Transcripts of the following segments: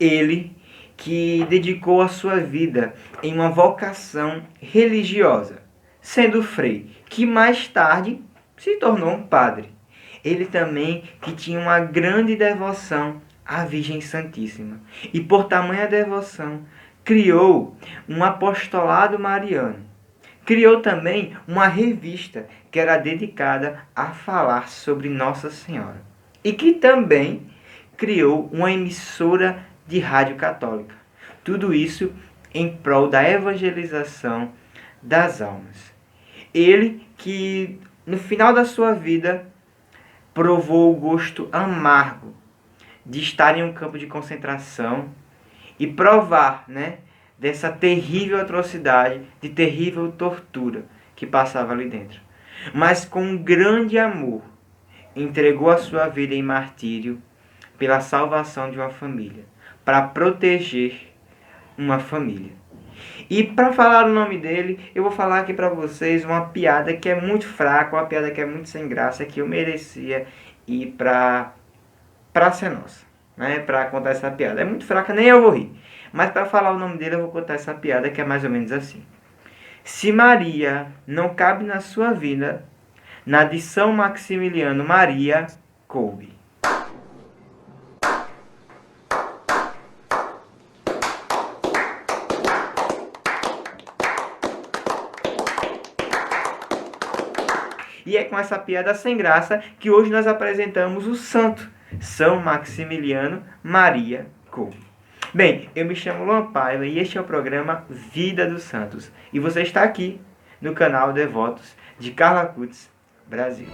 Ele que dedicou a sua vida em uma vocação religiosa, sendo frei, que mais tarde se tornou um padre. Ele também que tinha uma grande devoção à Virgem Santíssima. E por tamanha devoção, criou um apostolado mariano. Criou também uma revista que era dedicada a falar sobre Nossa Senhora. E que também criou uma emissora de rádio católica. Tudo isso em prol da evangelização das almas. Ele que no final da sua vida provou o gosto amargo de estar em um campo de concentração e provar, dessa terrível atrocidade, de terrível tortura que passava ali dentro. Mas com um grande amor, entregou a sua vida em martírio pela salvação de uma família, para proteger uma família. E para falar o nome dele, eu vou falar aqui para vocês uma piada que é muito fraca, uma piada que é muito sem graça, que eu merecia ir para Praça é Nossa, para contar essa piada. É muito fraca, nem eu vou rir. Mas para falar o nome dele, eu vou contar essa piada que é mais ou menos assim. Se Maria não cabe na sua vida, na de São Maximiliano Maria coube. E é com essa piada sem graça que hoje nós apresentamos o santo, São Maximiliano Maria Kolbe. Bem, eu me chamo Luan Paiva e este é o programa Vida dos Santos. E você está aqui no canal Devotos de Carla Cutts, Brasil.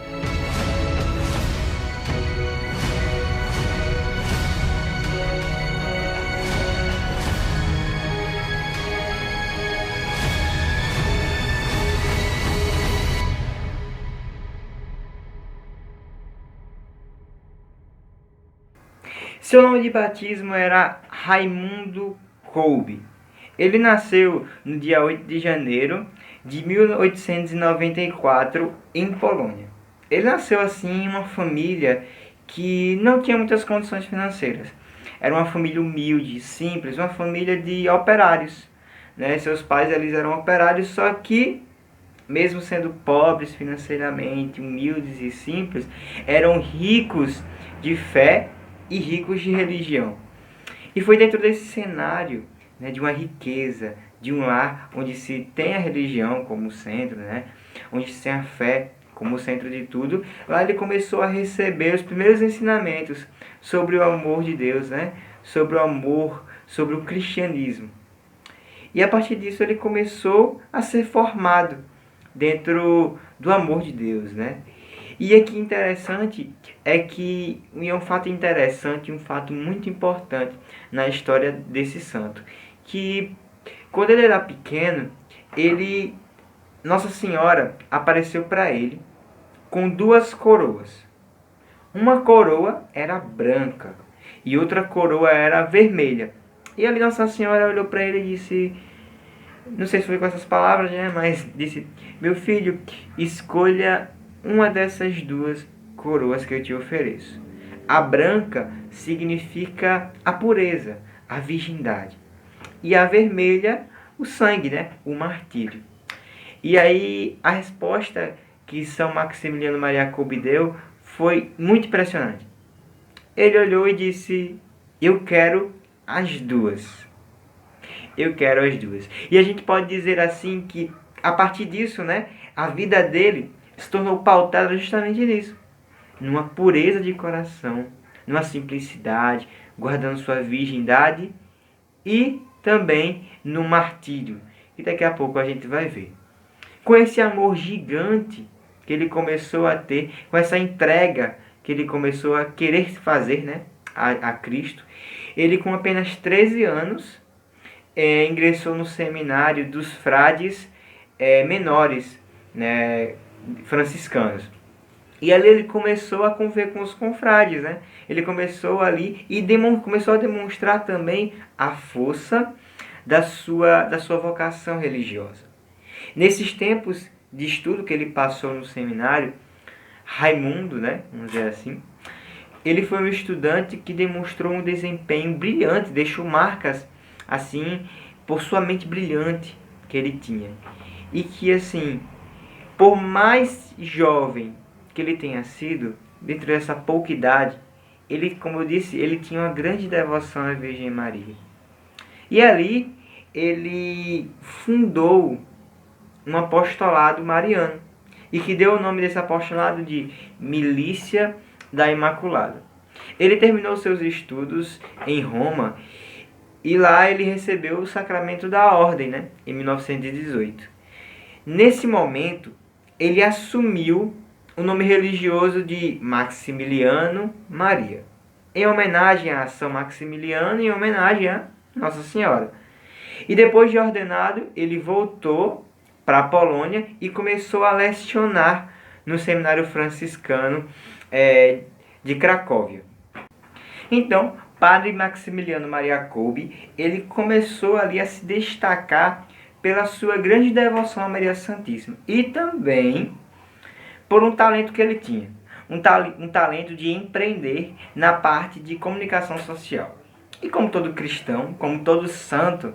Seu nome de batismo era Raimundo Kolbe. Ele nasceu no dia 8 de janeiro de 1894 em Polônia. Ele nasceu assim em uma família que não tinha muitas condições financeiras. Era uma família humilde, simples, uma família de operários. Seus pais eles eram operários, só que mesmo sendo pobres financeiramente, humildes e simples, eram ricos de fé e ricos de religião. E foi dentro desse cenário, de uma riqueza, de um lar onde se tem a religião como centro, onde se tem a fé como centro de tudo, lá ele começou a receber os primeiros ensinamentos sobre o amor de Deus, sobre o amor, sobre o cristianismo. E a partir disso ele começou a ser formado dentro do amor de Deus, E aqui interessante é que é um fato interessante, um fato muito importante na história desse santo, que quando ele era pequeno, Nossa Senhora apareceu para ele com duas coroas. Uma coroa era branca e outra coroa era vermelha. E ali Nossa Senhora olhou para ele e disse, não sei se foi com essas palavras, mas disse, meu filho, escolha uma dessas duas coroas que eu te ofereço. A branca significa a pureza, a virgindade. E a vermelha, o sangue, o martírio. E aí a resposta que São Maximiliano Maria Kolbe deu foi muito impressionante. Ele olhou e disse, eu quero as duas. Eu quero as duas. E a gente pode dizer assim que a partir disso, a vida dele se tornou pautada justamente nisso. Numa pureza de coração, numa simplicidade, guardando sua virgindade e também no martírio. E daqui a pouco a gente vai ver. Com esse amor gigante que ele começou a ter, com essa entrega que ele começou a querer fazer a Cristo, ele com apenas 13 anos ingressou no seminário dos frades menores, franciscanos. E ali ele começou a conviver com os confrades, Ele começou ali e começou a demonstrar também a força da sua vocação religiosa. Nesses tempos de estudo que ele passou no seminário, Raimundo, vamos dizer assim, ele foi um estudante que demonstrou um desempenho brilhante, deixou marcas assim por sua mente brilhante que ele tinha. E que assim, por mais jovem que ele tenha sido, dentro dessa pouca idade, ele, como eu disse, ele tinha uma grande devoção à Virgem Maria. E ali ele fundou um apostolado mariano, e que deu o nome desse apostolado de Milícia da Imaculada. Ele terminou seus estudos em Roma e lá ele recebeu o sacramento da ordem, né, em 1918. Nesse momento, ele assumiu o nome religioso de Maximiliano Maria, em homenagem a São Maximiliano e em homenagem a Nossa Senhora. E depois de ordenado, ele voltou para a Polônia e começou a lecionar no seminário franciscano de Cracóvia. Então, Padre Maximiliano Maria Kolbe, ele começou ali a se destacar pela sua grande devoção a Maria Santíssima e também por um talento que ele tinha, um talento de empreender na parte de comunicação social. E como todo cristão, como todo santo,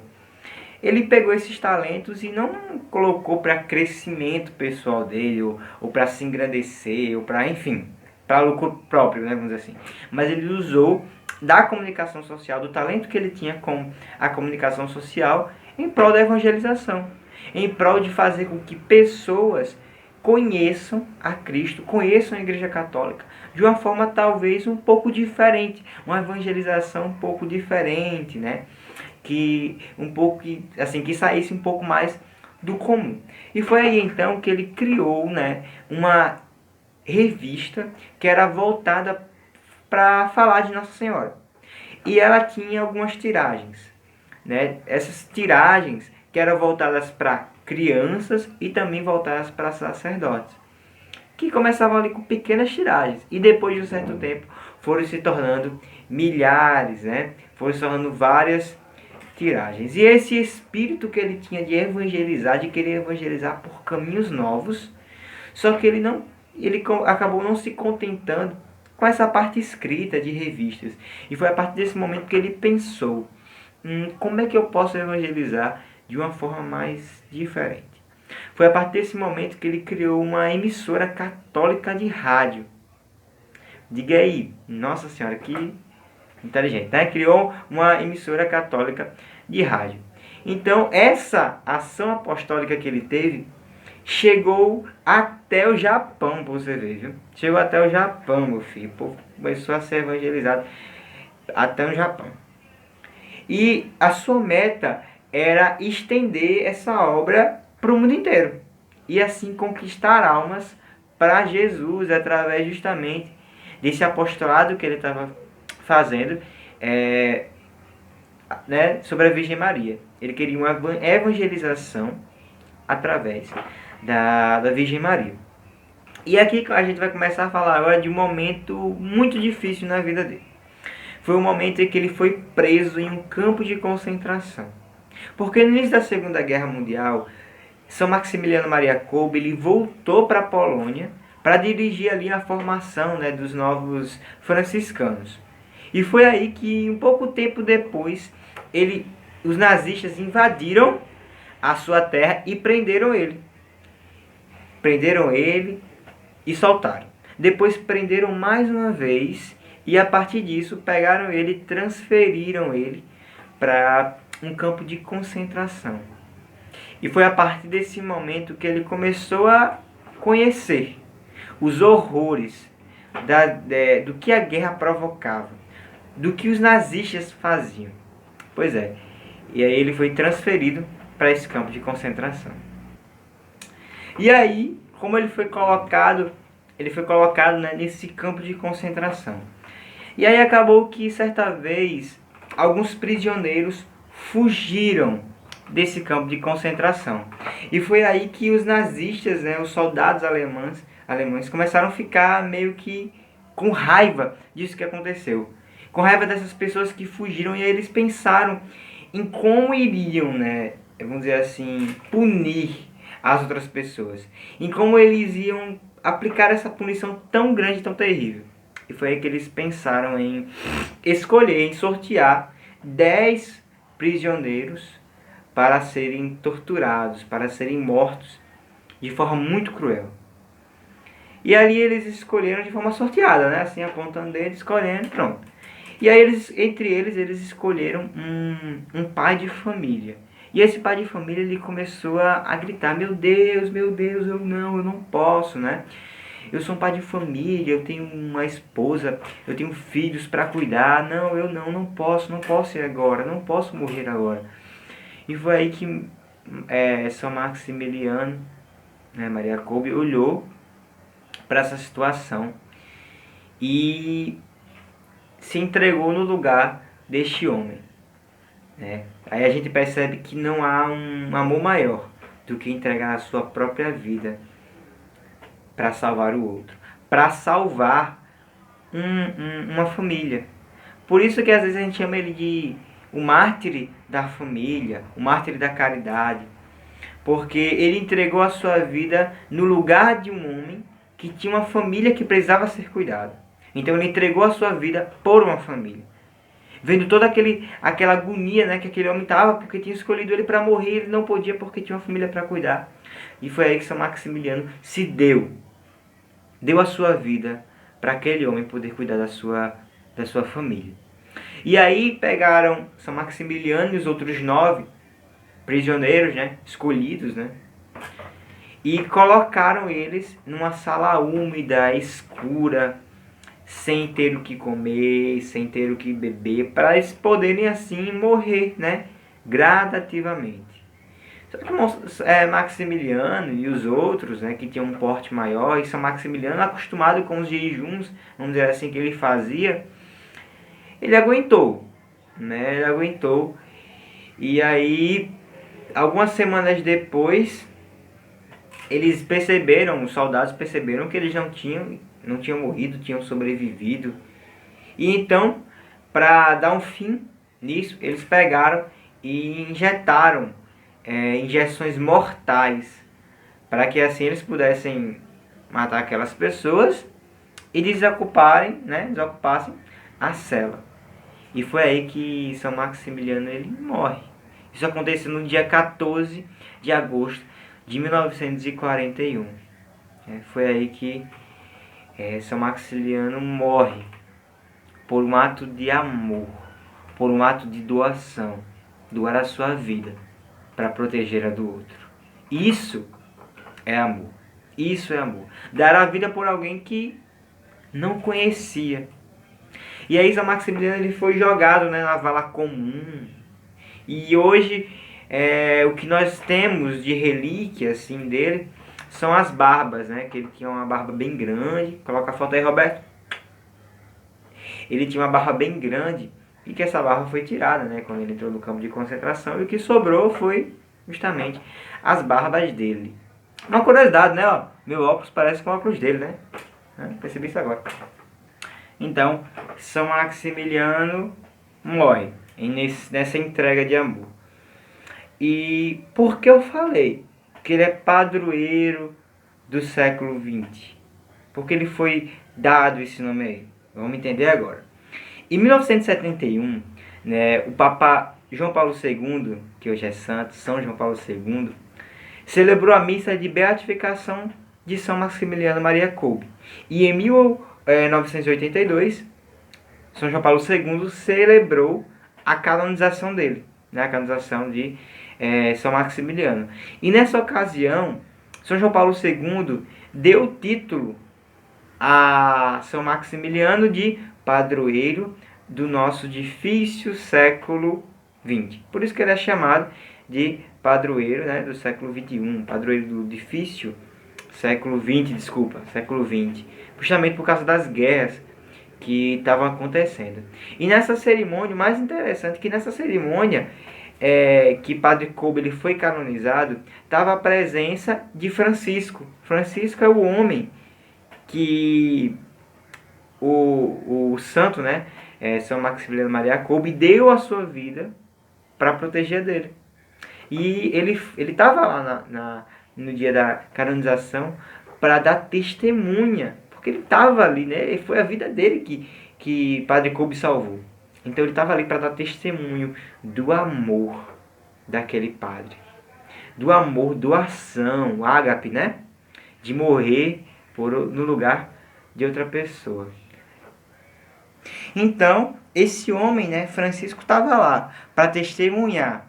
ele pegou esses talentos e não colocou para crescimento pessoal dele, ou para se engrandecer, ou para, enfim, para lucro próprio, né, vamos dizer assim. Mas ele usou da comunicação social, do talento que ele tinha com a comunicação social, em prol da evangelização, em prol de fazer com que pessoas conheçam a Cristo, conheçam a Igreja Católica, de uma forma talvez um pouco diferente, uma evangelização um pouco diferente, né? Que um pouco assim, que saísse um pouco mais do comum. E foi aí então que ele criou, né, uma revista que era voltada para falar de Nossa Senhora. E ela tinha algumas tiragens, né? Essas tiragens que eram voltadas para crianças e também voltadas para sacerdotes, que começavam ali com pequenas tiragens e depois de um certo tempo foram se tornando milhares, né? Foram se tornando várias tiragens. E esse espírito que ele tinha de evangelizar, de querer evangelizar por caminhos novos, só que ele acabou não se contentando com essa parte escrita de revistas. E foi a partir desse momento que ele pensou, como é que eu posso evangelizar de uma forma mais diferente? Foi a partir desse momento que ele criou uma emissora católica de rádio. Diga aí, Nossa Senhora, que inteligente, né? Criou uma emissora católica de rádio. Então, essa ação apostólica que ele teve chegou até o Japão, pra você ver, viu? Chegou até o Japão, meu filho. O povo começou a ser evangelizado até no Japão. E a sua meta era estender essa obra para o mundo inteiro. E assim conquistar almas para Jesus, através justamente desse apostolado que ele estava fazendo né, sobre a Virgem Maria. Ele queria uma evangelização através da Virgem Maria. E aqui a gente vai começar a falar agora de um momento muito difícil na vida dele. Foi o momento em que ele foi preso em um campo de concentração. Porque no início da Segunda Guerra Mundial, São Maximiliano Maria Kolbe ele voltou para a Polônia para dirigir ali a formação, né, dos novos franciscanos. E foi aí que, um pouco tempo depois, os nazistas invadiram a sua terra e prenderam ele. Prenderam ele e soltaram. Depois prenderam mais uma vez e a partir disso pegaram ele e transferiram ele para um campo de concentração. E foi a partir desse momento que ele começou a conhecer os horrores do que a guerra provocava, do que os nazistas faziam. Pois é, e aí ele foi transferido para esse campo de concentração. E aí, como ele foi colocado, né, nesse campo de concentração. E aí acabou que, certa vez, alguns prisioneiros fugiram desse campo de concentração. E foi aí que os nazistas, né, os soldados alemães começaram a ficar meio que com raiva disso que aconteceu. Com raiva dessas pessoas que fugiram, e aí eles pensaram em como iriam, né, vamos dizer assim, punir as outras pessoas. Em como eles iam aplicar essa punição tão grande, tão terrível. E foi aí que eles pensaram em escolher, em sortear 10 prisioneiros para serem torturados, para serem mortos de forma muito cruel. E ali eles escolheram de forma sorteada, né? Assim, apontando o dedo, escolhendo, pronto. E aí entre eles escolheram um pai de família. E esse pai de família, ele começou a gritar: meu Deus, eu não posso, né? Eu sou um pai de família, eu tenho uma esposa, eu tenho filhos para cuidar. Não, eu não posso ir agora, não posso morrer agora. E foi aí que São Maximiliano, né, Maria Kolbe, olhou para essa situação e se entregou no lugar deste homem, né? Aí a gente percebe que não há um amor maior do que entregar a sua própria vida para salvar o outro, para salvar uma família. Por isso que às vezes a gente chama ele de o mártir da família, o mártir da caridade, porque ele entregou a sua vida no lugar de um homem que tinha uma família que precisava ser cuidada. Então ele entregou a sua vida por uma família. Vendo toda aquela agonia, né, que aquele homem estava, porque tinha escolhido ele para morrer, ele não podia porque tinha uma família para cuidar. E foi aí que São Maximiliano se deu a sua vida para aquele homem poder cuidar da sua família. E aí pegaram São Maximiliano e os outros 9 prisioneiros, né, escolhidos, né, e colocaram eles numa sala úmida, escura, sem ter o que comer, sem ter o que beber, para eles poderem assim morrer, né, gradativamente. Só que Maximiliano e os outros, né, que tinham um porte maior, e São Maximiliano, acostumado com os jejuns, vamos dizer assim, que ele fazia, ele aguentou, né, ele aguentou. E aí, algumas semanas depois, eles perceberam, os soldados perceberam que eles não tinham morrido, tinham sobrevivido. E então, para dar um fim nisso, eles pegaram e injetaram injeções mortais, para que assim eles pudessem matar aquelas pessoas e desocupassem a cela. E foi aí que São Maximiliano ele morre. Isso aconteceu no dia 14 de agosto de 1941. Foi aí que São Maximiliano morre por um ato de amor, por um ato de doação, doar a sua vida para proteger a do outro. Isso é amor. Isso é amor. Dar a vida por alguém que não conhecia. E aí São Maximiliano ele foi jogado, né, na vala comum. E hoje o que nós temos de relíquia assim, dele são as barbas, né? Que ele tinha uma barba bem grande. Coloca a foto aí, Roberto. Ele tinha uma barba bem grande e que essa barba foi tirada, né, quando ele entrou no campo de concentração. E o que sobrou foi justamente as barbas dele. Uma curiosidade, né? Ó, meu óculos parece com o óculos dele, né? Percebi isso agora. Então, São Maximiliano morre nessa entrega de amor. E por que eu falei que ele é padroeiro do século XX? Porque ele foi dado esse nome aí. Vamos entender agora. Em 1971, né, o Papa João Paulo II, que hoje é santo, São João Paulo II, celebrou a missa de beatificação de São Maximiliano Maria Kolbe. E em 1982, São João Paulo II celebrou a canonização dele, né, a canonização de São Maximiliano. E nessa ocasião, São João Paulo II deu o título a São Maximiliano de padroeiro do nosso difícil século XX. Por isso que ele é chamado de padroeiro, né, do século XXI, padroeiro do difícil século XX, justamente por causa das guerras que estavam acontecendo. E nessa cerimônia, o mais interessante é que nessa cerimônia que Padre Kolbe ele foi canonizado, estava a presença de Francisco. Francisco é o homem que o santo, né, São Maximiliano Maria Kolbe, deu a sua vida para proteger dele. E ele estava lá no dia da canonização para dar testemunha, porque ele estava ali, né? E foi a vida dele que Padre Kolbe salvou. Então ele estava ali para dar testemunho do amor daquele padre. Do amor, doação, o ágape, né? De morrer no lugar de outra pessoa. Então, esse homem, né, Francisco, estava lá para testemunhar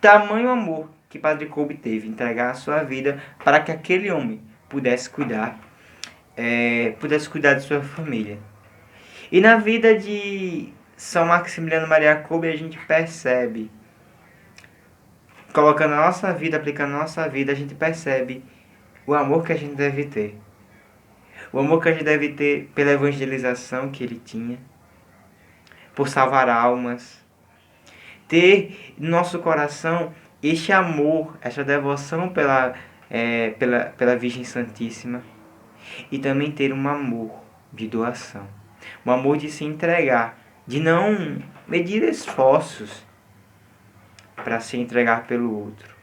tamanho amor que Padre Kolbe teve, entregar a sua vida para que aquele homem pudesse cuidar de sua família. E na vida de São Maximiliano Maria Kolbe a gente percebe, colocando a nossa vida, aplicando a nossa vida, a gente percebe o amor que a gente deve ter. O amor que a gente deve ter pela evangelização que ele tinha, por salvar almas. Ter no nosso coração este amor, essa devoção pela Virgem Santíssima. E também ter um amor de doação. Um amor de se entregar, de não medir esforços para se entregar pelo outro.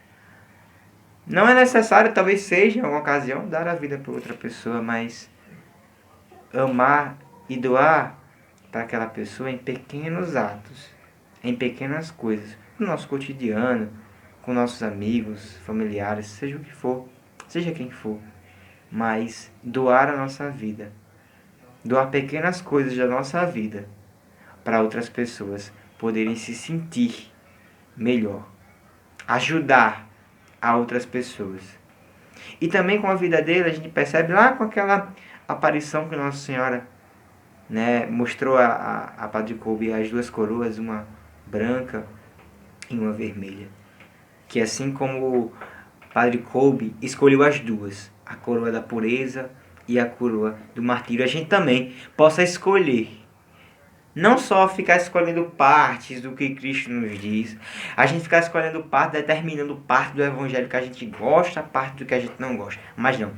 Não é necessário, talvez seja, em alguma ocasião, dar a vida para outra pessoa, mas amar e doar para aquela pessoa em pequenos atos, em pequenas coisas, no nosso cotidiano, com nossos amigos, familiares, seja o que for, seja quem for, mas doar a nossa vida, doar pequenas coisas da nossa vida para outras pessoas poderem se sentir melhor, ajudar a outras pessoas. E também com a vida dele a gente percebe lá com aquela aparição que Nossa Senhora, né, mostrou a Padre Kolbe as duas coroas, uma branca e uma vermelha. Que assim como Padre Kolbe escolheu as duas, a coroa da pureza e a coroa do martírio, a gente também possa escolher. Não só ficar escolhendo partes do que Cristo nos diz, a gente ficar escolhendo parte, determinando parte do evangelho que a gente gosta, parte do que a gente não gosta. Mas não.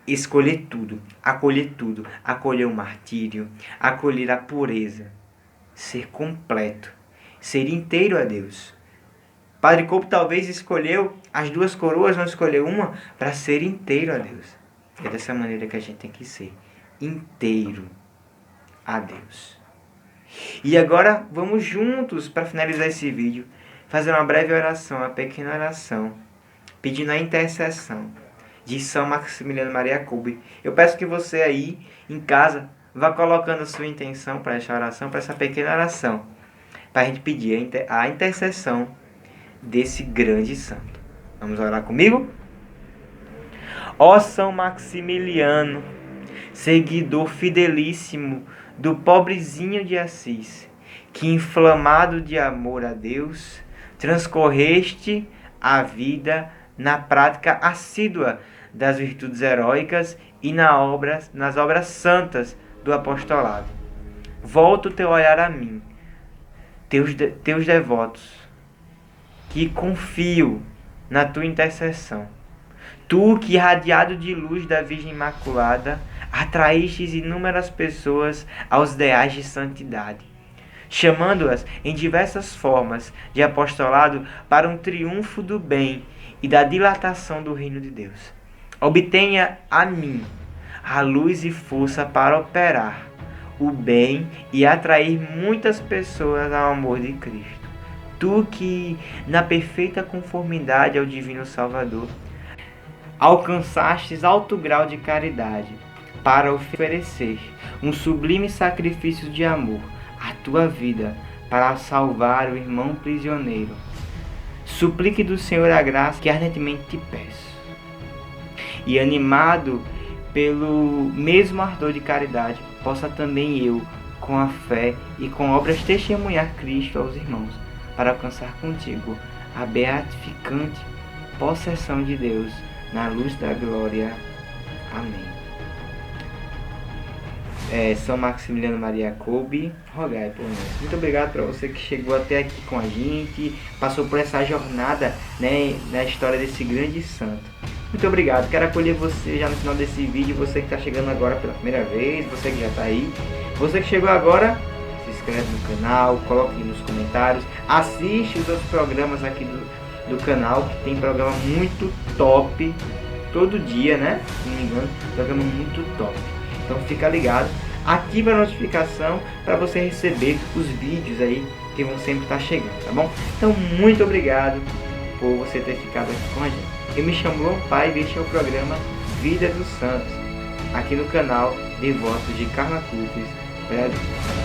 Escolher tudo, acolher o martírio, acolher a pureza, ser completo, ser inteiro a Deus. Padre Kolbe talvez escolheu as duas coroas, não escolheu uma, para ser inteiro a Deus. É dessa maneira que a gente tem que ser, inteiro a Deus. E agora vamos juntos, para finalizar esse vídeo, fazer uma breve oração, uma pequena oração, pedindo a intercessão de São Maximiliano Maria Kolbe. Eu peço que você aí, em casa, vá colocando a sua intenção para essa oração, para essa pequena oração, para a gente pedir a intercessão desse grande santo. Vamos orar comigo? Ó São Maximiliano, seguidor fidelíssimo do pobrezinho de Assis, que inflamado de amor a Deus, transcorreste a vida na prática assídua das virtudes heróicas e nas obras santas do apostolado. Volta o teu olhar a mim, teus devotos, que confio na tua intercessão. Tu que, irradiado de luz da Virgem Imaculada, atraístes inúmeras pessoas aos ideais de santidade, chamando-as em diversas formas de apostolado para um triunfo do bem e da dilatação do reino de Deus. Obtenha a mim a luz e força para operar o bem e atrair muitas pessoas ao amor de Cristo. Tu que, na perfeita conformidade ao Divino Salvador, alcançastes alto grau de caridade para oferecer um sublime sacrifício de amor à tua vida para salvar o irmão prisioneiro. Suplique do Senhor a graça que ardentemente te peço. E animado pelo mesmo ardor de caridade, possa também eu, com a fé e com obras, testemunhar Cristo aos irmãos, para alcançar contigo a beatificante possessão de Deus na luz da glória. Amém. São Maximiliano Maria Kolbe, rogai por nós. Muito obrigado para você que chegou até aqui com a gente, passou por essa jornada, né, na história desse grande santo. Muito obrigado. Quero acolher você já no final desse vídeo, você que está chegando agora pela primeira vez, você que já está aí, você que chegou agora, se inscreve no canal, coloque nos comentários, assiste os outros programas aqui do canal, que tem programa muito top, todo dia, né? Se não me engano, programa muito top. Então fica ligado, ativa a notificação para você receber os vídeos aí que vão sempre estar chegando, tá bom? Então muito obrigado por você ter ficado aqui com a gente. Eu me chamo Luan Paiva e este é o programa Vida dos Santos, aqui no canal Devotos de Carla Cruz Brasil.